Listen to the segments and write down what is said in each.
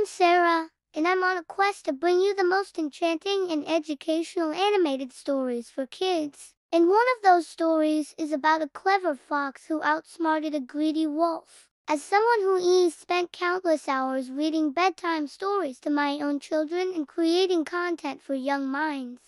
I'm Sarah, and I'm on a quest to bring you the most enchanting and educational animated stories for kids. And one of those stories is about a clever fox who outsmarted a greedy wolf. As someone who spent countless hours reading bedtime stories to my own children and creating content for young minds,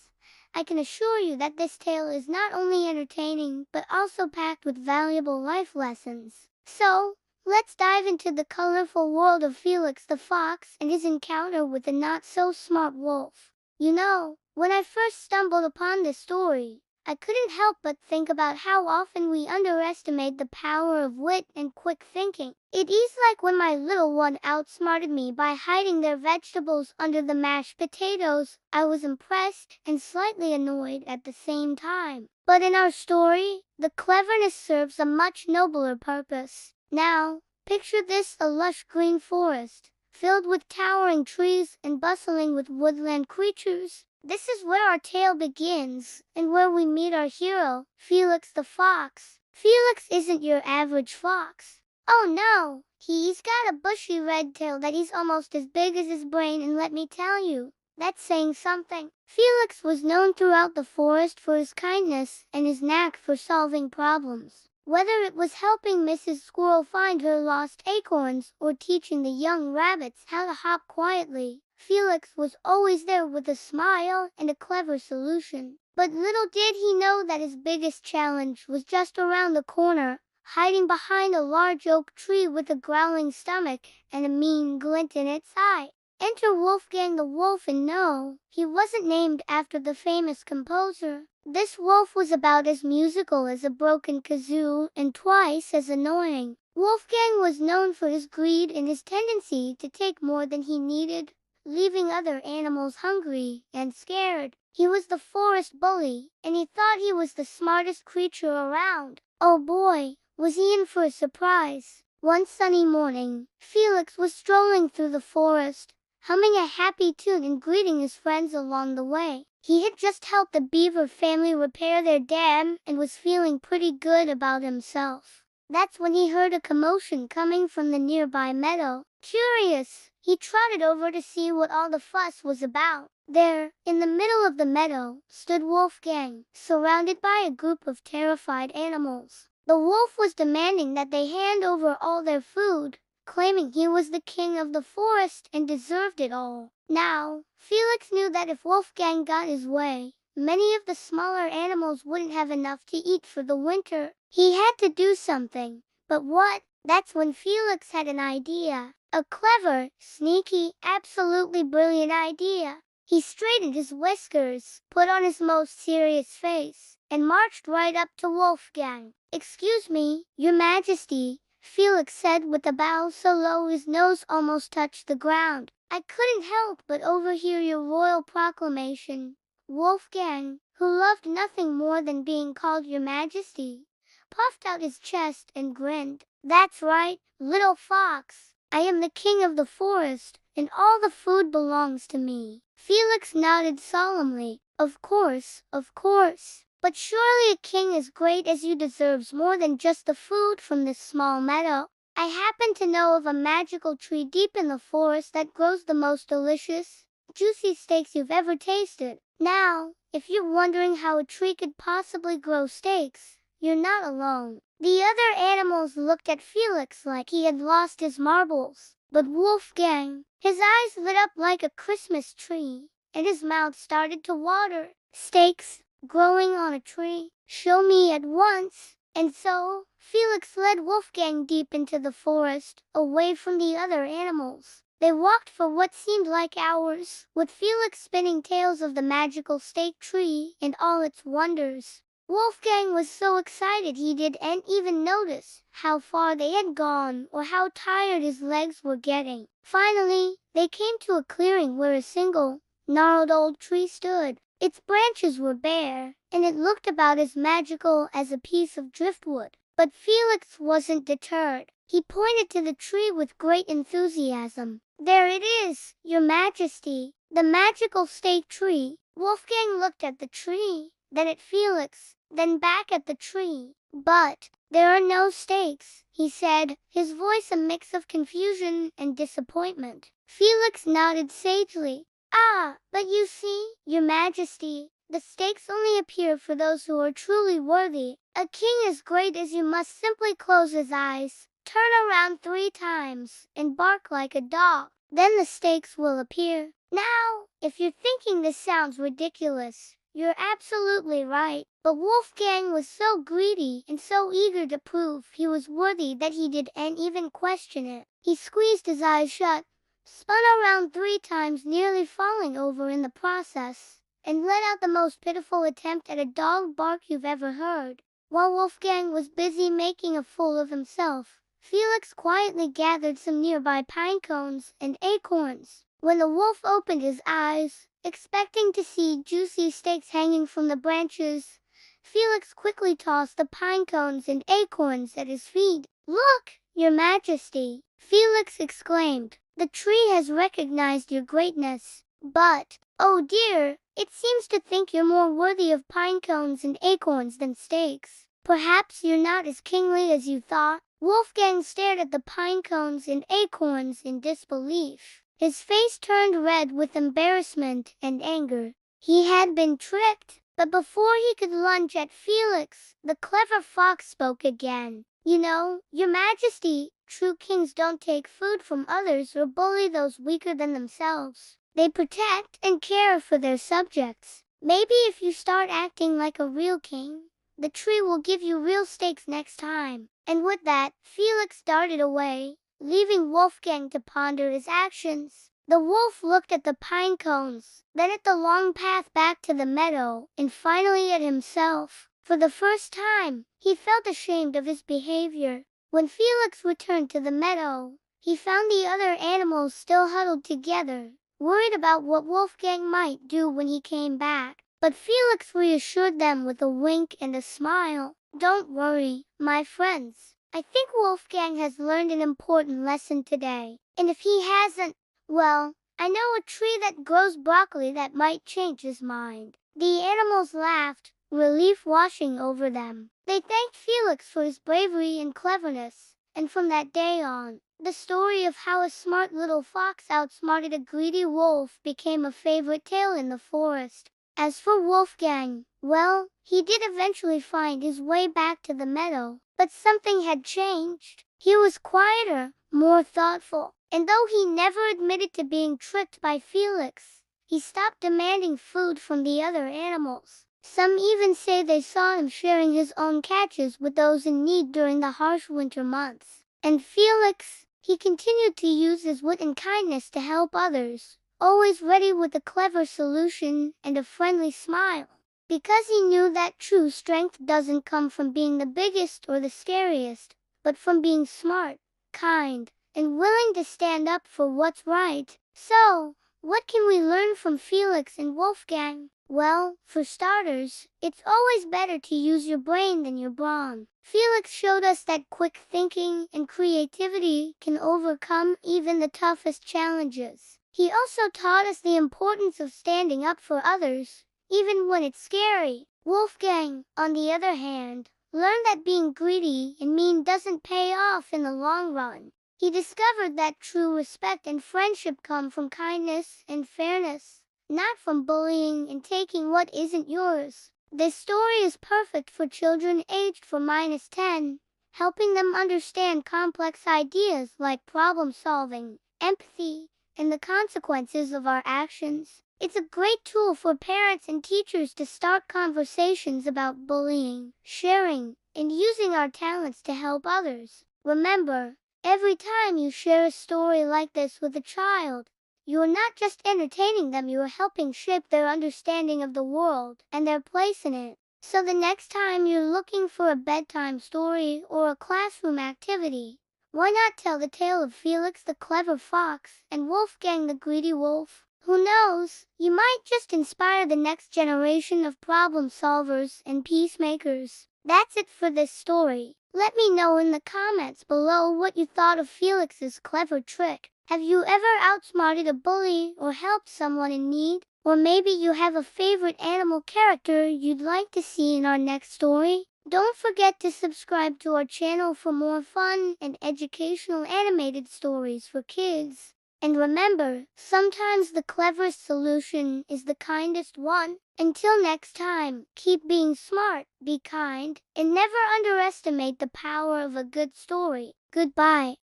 I can assure you that this tale is not only entertaining but also packed with valuable life lessons. So, let's dive into the colorful world of Felix the fox and his encounter with the not-so-smart wolf. When I first stumbled upon this story, I couldn't help but think about how often we underestimate the power of wit and quick thinking. It is like when my little one outsmarted me by hiding their vegetables under the mashed potatoes. I was impressed and slightly annoyed at the same time. But in our story, the cleverness serves a much nobler purpose. Now, picture this: a lush green forest, filled with towering trees and bustling with woodland creatures. This is where our tale begins, and where we meet our hero, Felix the fox. Felix isn't your average fox. Oh no, he's got a bushy red tail that is almost as big as his brain, and let me tell you, that's saying something. Felix was known throughout the forest for his kindness and his knack for solving problems. Whether it was helping Mrs. Squirrel find her lost acorns or teaching the young rabbits how to hop quietly, Felix was always there with a smile and a clever solution. But little did he know that his biggest challenge was just around the corner, hiding behind a large oak tree with a growling stomach and a mean glint in its eye. Enter Wolfgang the wolf, and no, he wasn't named after the famous composer. This wolf was about as musical as a broken kazoo and twice as annoying. Wolfgang was known for his greed and his tendency to take more than he needed, leaving other animals hungry and scared. He was the forest bully, and he thought he was the smartest creature around. Oh boy, was he in for a surprise. One sunny morning, Felix was strolling through the forest, humming a happy tune and greeting his friends along the way. He had just helped the beaver family repair their dam and was feeling pretty good about himself. That's when he heard a commotion coming from the nearby meadow. Curious, he trotted over to see what all the fuss was about. There, in the middle of the meadow, stood Wolfgang, surrounded by a group of terrified animals. The wolf was demanding that they hand over all their food, claiming he was the king of the forest and deserved it all. Now, Felix knew that if Wolfgang got his way, many of the smaller animals wouldn't have enough to eat for the winter. He had to do something. But what? That's when Felix had an idea. A clever, sneaky, absolutely brilliant idea. He straightened his whiskers, put on his most serious face, and marched right up to Wolfgang. "Excuse me, Your Majesty," Felix said with a bow so low his nose almost touched the ground. "I couldn't help but overhear your royal proclamation." Wolfgang, who loved nothing more than being called Your Majesty, puffed out his chest and grinned. "That's right, little fox. I am the king of the forest, and all the food belongs to me." Felix nodded solemnly. Of course, of course. But surely a king as great as you deserves more than just the food from this small meadow. I happen to know of a magical tree deep in the forest that grows the most delicious, juicy steaks you've ever tasted. Now, if you're wondering how a tree could possibly grow steaks, you're not alone. The other animals looked at Felix like he had lost his marbles. But Wolfgang, his eyes lit up like a Christmas tree, and his mouth started to water. "Steaks growing on a tree? Show me at once." And so, Felix led Wolfgang deep into the forest, away from the other animals. They walked for what seemed like hours, with Felix spinning tales of the magical steak tree and all its wonders. Wolfgang was so excited he didn't even notice how far they had gone or how tired his legs were getting. Finally, they came to a clearing where a single, gnarled old tree stood. Its branches were bare, and it looked about as magical as a piece of driftwood. But Felix wasn't deterred. He pointed to the tree with great enthusiasm. "There it is, Your Majesty, the magical steak tree." Wolfgang looked at the tree, then at Felix, then back at the tree. But there are no stakes, he said, his voice a mix of confusion and disappointment. Felix nodded sagely. Ah, but you see, Your Majesty, the stakes only appear for those who are truly worthy. A king as great as you must simply close his eyes, turn around 3 times, and bark like a dog. Then the stakes will appear. Now, if you're thinking this sounds ridiculous, you're absolutely right. But Wolfgang was so greedy and so eager to prove he was worthy that he didn't even question it. He squeezed his eyes shut, spun around 3 times, nearly falling over in the process, and let out the most pitiful attempt at a dog bark you've ever heard. While Wolfgang was busy making a fool of himself, Felix quietly gathered some nearby pine cones and acorns. When the wolf opened his eyes, expecting to see juicy steaks hanging from the branches, Felix quickly tossed the pine cones and acorns at his feet. Look, Your Majesty, Felix exclaimed. The tree has recognized your greatness. But, oh dear, it seems to think you're more worthy of pine cones and acorns than steaks. Perhaps you're not as kingly as you thought. Wolfgang stared at the pine cones and acorns in disbelief. His face turned red with embarrassment and anger. He had been tricked. But before he could lunge at Felix, the clever fox spoke again. You know, Your Majesty, true kings don't take food from others or bully those weaker than themselves. They protect and care for their subjects. Maybe if you start acting like a real king, the tree will give you real steaks next time. And with that, Felix darted away, leaving Wolfgang to ponder his actions. The wolf looked at the pine cones, then at the long path back to the meadow, and finally at himself. For the first time, he felt ashamed of his behavior. When Felix returned to the meadow, he found the other animals still huddled together, worried about what Wolfgang might do when he came back. But Felix reassured them with a wink and a smile. Don't worry, my friends. I think Wolfgang has learned an important lesson today. And if he hasn't, well, I know a tree that grows broccoli that might change his mind. The animals laughed, relief washing over them. They thanked Felix for his bravery and cleverness, and from that day on, the story of how a smart little fox outsmarted a greedy wolf became a favorite tale in the forest. As for Wolfgang, well, he did eventually find his way back to the meadow, but something had changed. He was quieter, more thoughtful, and though he never admitted to being tricked by Felix, he stopped demanding food from the other animals. Some even say they saw him sharing his own catches with those in need during the harsh winter months. And Felix, he continued to use his wit and kindness to help others, always ready with a clever solution and a friendly smile. Because he knew that true strength doesn't come from being the biggest or the scariest, but from being smart, kind, and willing to stand up for what's right. So, what can we learn from Felix and Wolfgang? Well, for starters, it's always better to use your brain than your brawn. Felix showed us that quick thinking and creativity can overcome even the toughest challenges. He also taught us the importance of standing up for others, even when it's scary. Wolfgang, on the other hand, learned that being greedy and mean doesn't pay off in the long run. He discovered that true respect and friendship come from kindness and fairness, not from bullying and taking what isn't yours. This story is perfect for children aged from -10, helping them understand complex ideas like problem solving, empathy, and the consequences of our actions. It's a great tool for parents and teachers to start conversations about bullying, sharing, and using our talents to help others. Remember, every time you share a story like this with a child, you are not just entertaining them, you are helping shape their understanding of the world and their place in it. So the next time you're looking for a bedtime story or a classroom activity, why not tell the tale of Felix the clever fox and Wolfgang the greedy wolf? Who knows, you might just inspire the next generation of problem solvers and peacemakers. That's it for this story. Let me know in the comments below what you thought of Felix's clever trick. Have you ever outsmarted a bully or helped someone in need? Or maybe you have a favorite animal character you'd like to see in our next story? Don't forget to subscribe to our channel for more fun and educational animated stories for kids. And remember, sometimes the cleverest solution is the kindest one. Until next time, keep being smart, be kind, and never underestimate the power of a good story. Goodbye.